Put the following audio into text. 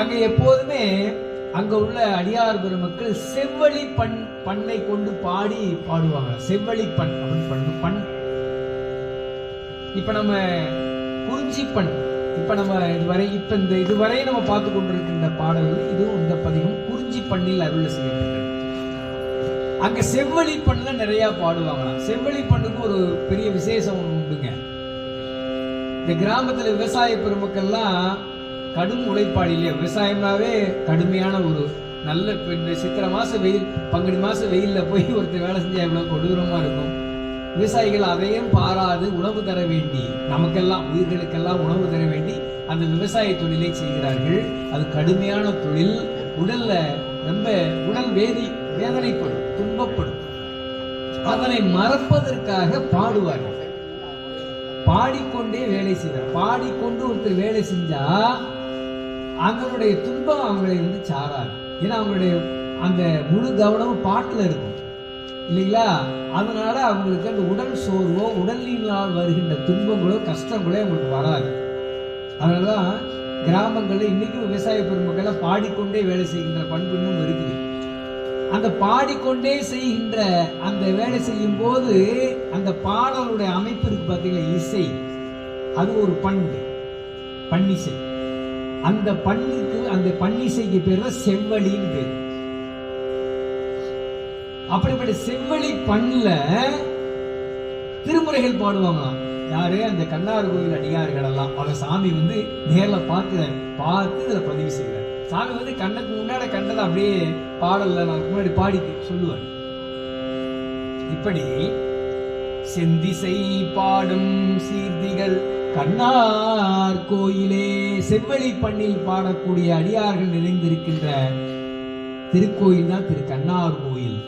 அங்க எப்போதுமே அங்க உள்ள அடியார் பெருமக்கள் செவ்வழி பண்ணை கொண்டு பாடுவாங்க. செவ்வழி பண் அப்படின்னு பண். இப்ப நம்ம குறிஞ்சி பண், இப்ப நம்ம இதுவரை நம்ம பார்த்து கொண்டிருக்கின்ற பாடல்கள் இதுவும் இந்த பதிவும் குறிஞ்சி பண்ணில் அருள் செய்யப்பட்டது. அங்க செவ்வழி பண்ணல நிறைய பாடுவாங்களாம். செவ்வழி பண்ணுக்கு ஒரு பெரிய விசேஷம் உண்டுங்க. இந்த கிராமத்துல விவசாய பெருமக்கள்லாம் கடும் உழைப்பாடிலே, விவசாயம்னாவே கடுமையான ஒரு நல்ல இந்த சித்திரை மாசம் வெயில், பங்குனி மாசம் வெயில்ல போய் ஒருத்தர் வேலை செஞ்சா எவ்வளவு கொடூரமா இருக்கும். விவசாயிகள் அதையும் பாராது உணவு தர வேண்டி, நமக்கெல்லாம் உயிர்களுக்கெல்லாம் உணவு தர வேண்டி அந்த விவசாய தொழிலை செய்கிறார்கள். அது கடுமையான தொழில். உடல்ல ரொம்ப உடல் வேதனைப்படும், துன்பப்படும். அதனை மறப்பதற்காக பாடுவார்கள். பாடிக்கொண்டே வேலை செய்வார். பாடிக்கொண்டு ஒருத்தர் வேலை செஞ்சா அதனுடைய துன்பம் அவங்களை சாராது. ஏன்னா அவங்களுடைய அந்த முழு கவனமும் பாட்டுல இருக்கும் இல்லைங்களா? அதனால அவங்களுக்கு அந்த உடல் சோர்வோ உடலினால் வருகின்ற துன்பங்களோ கஷ்டங்களோ அவங்களுக்கு வராது. அதனாலதான் கிராமங்கள்ல இன்னைக்கும் விவசாய பெருமக்கள் பாடிக்கொண்டே வேலை செய்கின்ற பண்பு இன்னும் இருக்குது. அந்த பாடிக்கொண்டே செய்கின்ற அந்த வேலை செய்யும் போது அந்த பாடலுடைய அமைப்பு இருக்கு பார்த்தீங்களா, இசை, அது ஒரு பண்பு, பன்னிசை. அந்த பண்ணுக்கு, அந்த பன்னிசைக்கு பேர் செவ்வழின்னு பேர். அப்படிப்பட்ட செவ்வழி பண்ணல திருமுறைகள் பாடுவாங்களாம். யாரு? அந்த கண்ணார் கோயில் அடியார்கள் எல்லாம். அவங்க சாமி நேர்ல பார்த்து இதுல பதிவு செய்கிறார். சாமி கண்ணுக்கு முன்னாடி கண்டதை அப்படியே பாடல்ல நான் முன்னாடி பாடி சொல்லுவார். இப்படி செந்திசை பாடும் சீர்திகள் கண்ணார் கோயிலே, செவ்வழி பண்ணில் பாடக்கூடிய அடியார்கள் நிறைந்திருக்கின்ற திருக்கோயில் தான் திரு கண்ணார் கோயில்.